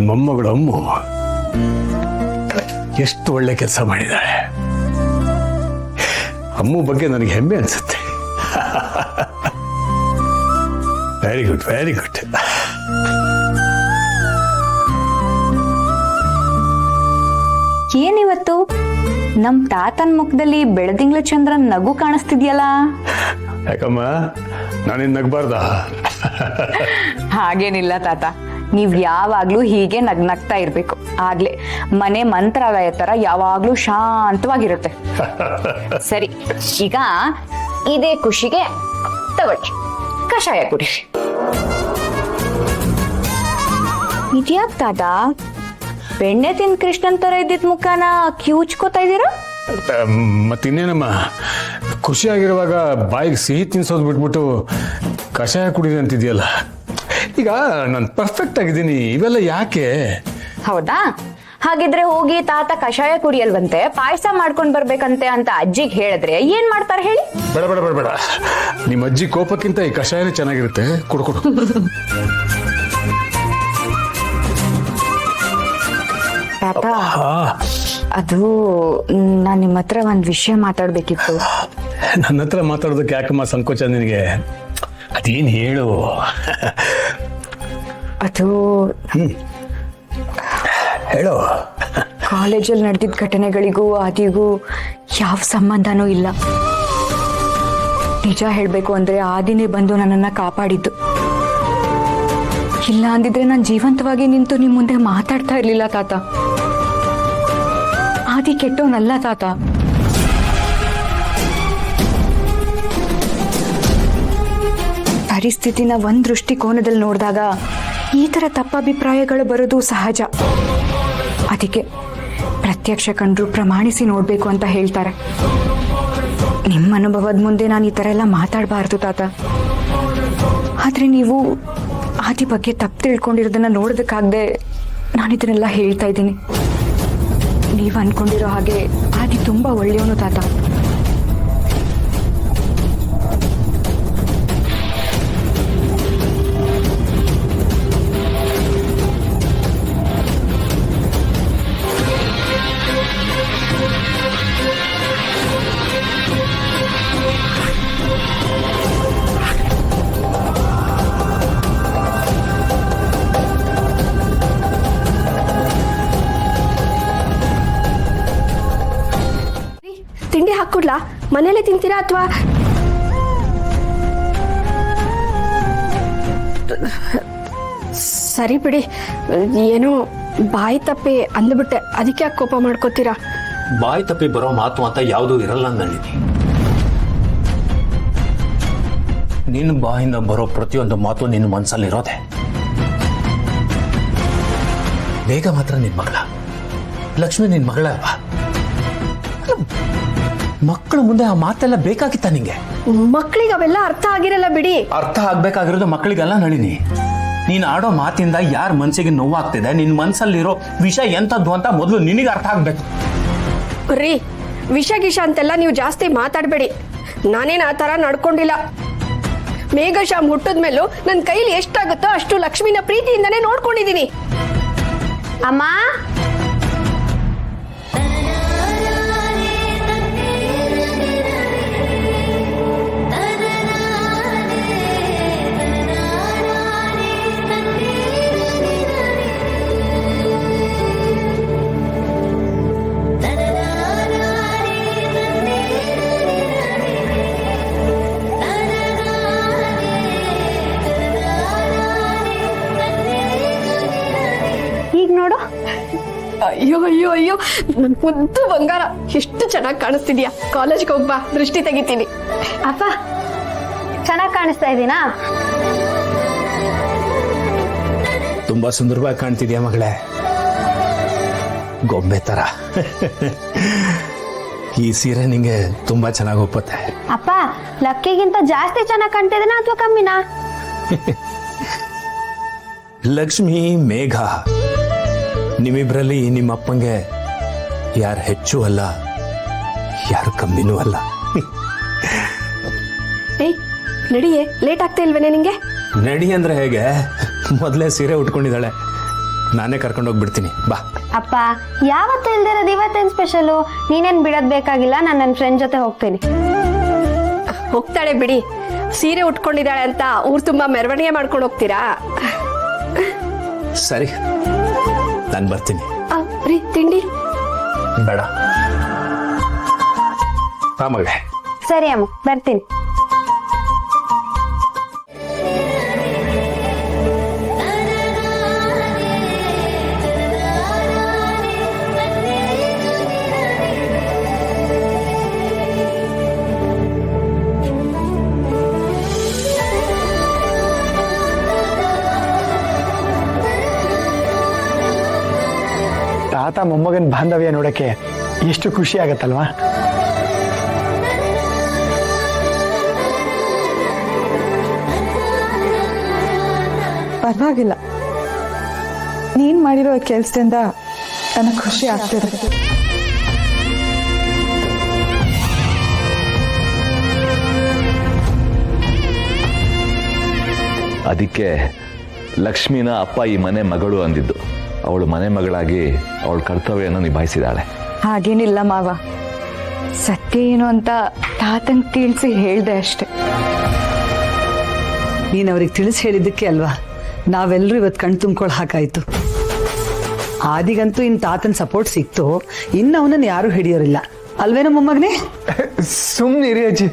ನನ್ನ ಮೊಮ್ಮಗಳು ಅಮ್ಮು ಎಷ್ಟು ಒಳ್ಳೆ ಕೆಲಸ ಮಾಡಿದ್ದಾಳೆ. ಅಮ್ಮು ಬಗ್ಗೆ ನನಗೆ ಹೆಮ್ಮೆ ಅನ್ಸುತ್ತೆ. Very good, very good. ಏನಿವತ್ತು ನಮ್ ತಾತನ್ ಮುಖದಲ್ಲಿ ಬೆಳದಿಂಗ್ಳ ಚಂದ್ರನ್ ನಗು ಕಾಣಿಸ್ತಿದ್ಯಲ್ಲ? ಯಾಕಮ್ಮ, ನಾನಿನ್ ನಗ್ಬಾರ್ದ? ಹಾಗೇನಿಲ್ಲ ತಾತ, ನೀವ್ ಯಾವಾಗ್ಲೂ ಹೀಗೆ ನಗ್ನಗ್ತಾ ಇರ್ಬೇಕು. ಆಗ್ಲೇ ಮನೆ ಮಂತ್ರಾಲಯ ತರ ಯಾವಾಗ್ಲೂ ಶಾಂತವಾಗಿರುತ್ತೆ. ಸರಿ, ಈಗ ಇದೇ ಖುಷಿಗೆ ತಗೊಳ್ಳಿ ಕಷಾಯ ಕುಡಿ. ಇದ್ಯಾಕ್ ತಾತ ಬೆಣ್ಣೆ ತಿಂದ್ ಕೃಷ್ಣನ್ ತರ ಇದ್ದಿದ್ ಮುಖನ ಕಿವುಚ್ಕೋತಾ ಇದ್ದೀರಾ? ಮತ್ತಿನ್ನೇನಮ್ಮ, ಖುಷಿಯಾಗಿರುವಾಗ ಬಾಯಿಗೆ ಸಿಹಿ ತಿನ್ಸೋದು ಬಿಟ್ಬಿಟ್ಟು ಕಷಾಯ ಕುಡಿದೆ ಅಂತಿದ್ಯಲ್ಲ. ಈಗ ನಾನು ಪರ್ಫೆಕ್ಟ್ ಆಗಿದ್ದೀನಿ, ಇವೆಲ್ಲ ಯಾಕೆ? ಹೌದಾ? ಹಾಗಿದ್ರೆ ಹೋಗಿ ತಾತ ಕಷಾಯ ಕುಡಿಯಲ್ವಂತೆ, ಪಾಯಸ ಮಾಡ್ಕೊಂಡ್ ಬರ್ಬೇಕಂತೆ ಅಂತ ಅಜ್ಜಿಗೆ ಹೇಳಿದ್ರೆ ಏನ್ ಮಾಡ್ತಾರೆ ಹೇಳಿ? ಬೇಡ ಬೇಡ ಬೇಡ ಬೇಡ, ನಿಮ್ಮ ಅಜ್ಜಿ ಕೋಪಕ್ಕಿಂತ ಈ ಕಷಾಯನೇ ಚೆನ್ನಾಗಿರುತ್ತೆ. ಕೊಡು. ತಾತ, ಅದು ನಾನ್ ನಿಮ್ಮ ಹತ್ರ ಒಂದ್ ವಿಷಯ ಮಾತಾಡ್ಬೇಕಿತ್ತು. ನನ್ನ ಹತ್ರ ಮಾತಾಡೋದಕ್ಕೆ ಯಾಕಮ್ಮ ಸಂಕೋಚ ನಿನಗೆ? ಅದೇನ್ ಹೇಳು. ಅದು ಹೇಳು. ಕಾಲೇಜಲ್ಲಿ ನಡೆದಿದ್ದ ಘಟನೆಗಳಿಗೂ ಆದಿಗೂ ಯಾವ ಸಂಬಂಧನೂ ಇಲ್ಲ. ನಿಜ ಹೇಳ್ಬೇಕು ಅಂದ್ರೆ ಆದಿನೇ ಬಂದು ನನ್ನನ್ನ ಕಾಪಾಡಿದ್ದು. ಇಲ್ಲ ಅಂದಿದ್ರೆ ನಾನು ಜೀವಂತವಾಗಿ ನಿಂತು ನಿಮ್ ಮುಂದೆ ಮಾತಾಡ್ತಾ ಇರ್ಲಿಲ್ಲ ತಾತ. ಆದಿ ಕೆಟ್ಟವನಲ್ಲ ತಾತ. ಪರಿಸ್ಥಿತಿನ ಒಂದ್ ದೃಷ್ಟಿಕೋನದಲ್ಲಿ ನೋಡಿದಾಗ ಈ ತರ ತಪ್ಪಭಿಪ್ರಾಯಗಳು ಬರೋದು ಸಹಜ. ಅದಕ್ಕೆ ಪ್ರತ್ಯಕ್ಷ ಕಂಡ್ರು ಪ್ರಮಾಣಿಸಿ ನೋಡ್ಬೇಕು ಅಂತ ಹೇಳ್ತಾರೆ. ನಿಮ್ಮ ಅನುಭವದ ಮುಂದೆ ನಾನು ಈ ತರ ಎಲ್ಲ ಮಾತಾಡಬಾರ್ದು ತಾತ. ಆದ್ರೆ ನೀವು ಆದಿ ಬಗ್ಗೆ ತಪ್ಪು ತಿಳ್ಕೊಂಡಿರೋದನ್ನ ನೋಡೋದಕ್ಕಾಗದೆ ನಾನು ಇದನ್ನೆಲ್ಲ ಹೇಳ್ತಾ ಇದ್ದೀನಿ. ನೀವು ಅನ್ಕೊಂಡಿರೋ ಹಾಗೆ ಆದಿ ತುಂಬಾ ಒಳ್ಳೆಯವನು ತಾತ. ತಿಂಡಿ ಹಾಕೊಡ್ಲಾ? ಮನೇಲೆ ತಿಂತೀರಾ ಅಥವಾ? ಸರಿ ಬಿಡಿ, ಏನೋ ಬಾಯಿ ತಪ್ಪಿ ಅಂದ್ಬಿಟ್ಟೆ, ಅದಕ್ಕೆ ಯಾಕೆ ಕೋಪ ಮಾಡ್ಕೋತೀರಾ? ಬಾಯಿ ತಪ್ಪಿ ಬರೋ ಮಾತು ಅಂತ ಯಾವುದೂ ಇರಲ್ಲ ನಳಿನಿ. ನಿನ್ನ ಬಾಯಿಂದ ಬರೋ ಪ್ರತಿಯೊಂದು ಮಾತು ನಿನ್ನ ಮನಸ್ಸಲ್ಲಿರೋದೆ. ಬೇಗ ಮಾತ್ರ ನಿನ್ ಮಗಳ ಲಕ್ಷ್ಮಿ, ನಿನ್ ಮಗಳ ಅಲ್ವಾ? ಮಕ್ಕಳ ಮುಂದೆ ಆ ಮಾತೆಲ್ಲ ಬೇಕಾಗಿತ್ತ ನಿಂಗೆ? ಮಕ್ಕಳಿಗೆ ಅವೆಲ್ಲ ಅರ್ಥ ಆಗಿರಲ್ಲ ಬಿಡಿ. ಅರ್ಥ ಆಗ್ಬೇಕಾಗಿರೋದು ಮಕ್ಕಳಿಗೆಲ್ಲ ನಳಿನಿ. ನೀನ್ ಆಡೋ ಮಾತಿಂದ ಯಾರ ಮನ್ಸಿಗೆ ನೋವಾಗ್ತಿದೆ, ನಿನ್ ಮನ್ಸಲ್ಲಿರೋ ವಿಷ ಎಂತದ್ದು ಅಂತ ಮೊದಲು ನಿನಗೆ ಅರ್ಥ ಆಗ್ಬೇಕು. ರೀ, ವಿಷ ಗಿಷ ಅಂತೆಲ್ಲ ನೀವು ಜಾಸ್ತಿ ಮಾತಾಡ್ಬೇಡಿ. ನಾನೇನ್ ಆ ತರ ನಡ್ಕೊಂಡಿಲ್ಲ. ಮೇಘಶ್ಯಾಮ್ ಹುಟ್ಟಿದ್ಮೇಲೂ ನನ್ನ ಕೈಲಿ ಎಷ್ಟಾಗುತ್ತೋ ಅಷ್ಟು ಲಕ್ಷ್ಮಿನ ಪ್ರೀತಿಯಿಂದನೇ ನೋಡ್ಕೊಂಡಿದೀನಿ. ಅಮ್ಮ, ಅಯ್ಯೋ ಅಯ್ಯೋ ಅಯ್ಯೋ, ನನ್ ಮುದ್ದು ಬಂಗಾರ, ಎಷ್ಟು ಚೆನ್ನಾಗಿ ಕಾಣಿಸ್ತಿದ್ಯಾ. ಕಾಲೇಜ್ಗೆ ಹೋಗ್ಬಾ, ದೃಷ್ಟಿ ತೆಗಿತೀನಿ. ಅಪ್ಪ, ಚೆನ್ನಾಗಿ ಕಾಣಿಸ್ತಾ ಇದೀನಾ? ತುಂಬಾ ಸುಂದರವಾಗಿ ಕಾಣ್ತಿದ್ಯಾ ಮಗಳೇ, ಗೊಂಬೆ ತರ. ಈ ಸೀರೆ ನಿಂಗೆ ತುಂಬಾ ಚೆನ್ನಾಗಿ ಒಪ್ಪುತ್ತೆ. ಅಪ್ಪ, ಲಕ್ಕಿಗಿಂತ ಜಾಸ್ತಿ ಚೆನ್ನಾಗಿ ಕಾಣ್ತಿದ್ದೀನಾ ಅಥವಾ ಕಮ್ಮಿನಾ? ಲಕ್ಷ್ಮಿ, ಮೇಘ, ನಿಮ್ಮಿಬ್ರಲ್ಲಿ ನಿಮ್ಮಪ್ಪಂಗೆ ಯಾರು ಹೆಚ್ಚು ಅಲ್ಲ, ಯಾರು ಕಮ್ಮಿನೂ ಅಲ್ಲ. ಏಯ್, ನಡಿಯೇ, ಲೇಟ್ ಆಗ್ತಾ ಇಲ್ವೇನೆ ನಿಂಗೆ? ನಡಿ ಅಂದ್ರೆ ಹೇಗೆ? ಮೊದಲೇ ಸೀರೆ ಉಟ್ಕೊಂಡಿದ್ದಾಳೆ, ನಾನೇ ಕರ್ಕೊಂಡೋಗ್ಬಿಡ್ತೀನಿ ಬಾ. ಅಪ್ಪ ಯಾವತ್ತೂ ಇಲ್ದಿರೋದು ಇವತ್ತೇನ್ ಸ್ಪೆಷಲು? ನೀನೇನ್ ಬಿಡೋದ್ ಬೇಕಾಗಿಲ್ಲ, ನಾನು ನನ್ನ ಫ್ರೆಂಡ್ ಜೊತೆ ಹೋಗ್ತೀನಿ. ಹೋಗ್ತಾಳೆ ಬಿಡಿ, ಸೀರೆ ಉಟ್ಕೊಂಡಿದ್ದಾಳೆ ಅಂತ ಊರ್ ತುಂಬಾ ಮೆರವಣಿಗೆ ಮಾಡ್ಕೊಂಡು ಹೋಗ್ತೀರಾ? ಸರಿ, ನಾನು ಬರ್ತೀನಿ. ರೀ ತಿಂಡಿ ಬೇಡ ಬಾ ಮಗಳೇ. ಸರಿ ಅಮ್ಮ, ಬರ್ತೀನಿ. ತಾತ ಮೊಮ್ಮಗನ ಬಾಂಧವ್ಯ ನೋಡಕ್ಕೆ ಎಷ್ಟು ಖುಷಿ ಆಗತ್ತಲ್ವಾ? ಪರವಾಗಿಲ್ಲ, ನೀನ್ ಮಾಡಿರೋ ಕೆಲಸದಿಂದ ನನಗೆ ಖುಷಿ ಆಗ್ತಿದೆ. ಅದಕ್ಕೆ ಲಕ್ಷ್ಮಿನ ಅಪ್ಪ ಈ ಮನೆ ಮಗಳು ಅಂದಿದ್ದು. ಅವಳು ಮನೆ ಮಗಳಾಗಿ ಅವಳ ಕರ್ತವ್ಯನ ನಿಭಾಯಿಸಿದಾಳೆ. ಹಾಗೇನಿಲ್ಲ ಮಾವ, ಸತ್ಯ ಏನು ಅಂತ ತಾತಂಗ್ ತಿಳಿಸಿ ಹೇಳ್ದೆ ಅಷ್ಟೆ. ನೀನು ಅವ್ರಿಗೆ ತಿಳಿಸಿ ಹೇಳಿದ್ದಕ್ಕೆ ಅಲ್ವಾ ನಾವೆಲ್ಲರೂ ಇವತ್ತು ಕಣ್ ತುಂಬ್ಕೊಳ್ಳೋ ಹಾಕಾಯ್ತು. ಆದಿಗಂತೂ ಇನ್ನು ತಾತನ ಸಪೋರ್ಟ್ ಸಿಕ್ತು, ಇನ್ನು ಅವನನ್ನು ಯಾರು ಹಿಡಿಯೋರಿಲ್ಲ ಅಲ್ವೇನೋ ಮೊಮ್ಮಗನೇ? ಸುಮ್ಮನಿರಿ ಅಜ್ಜಿ.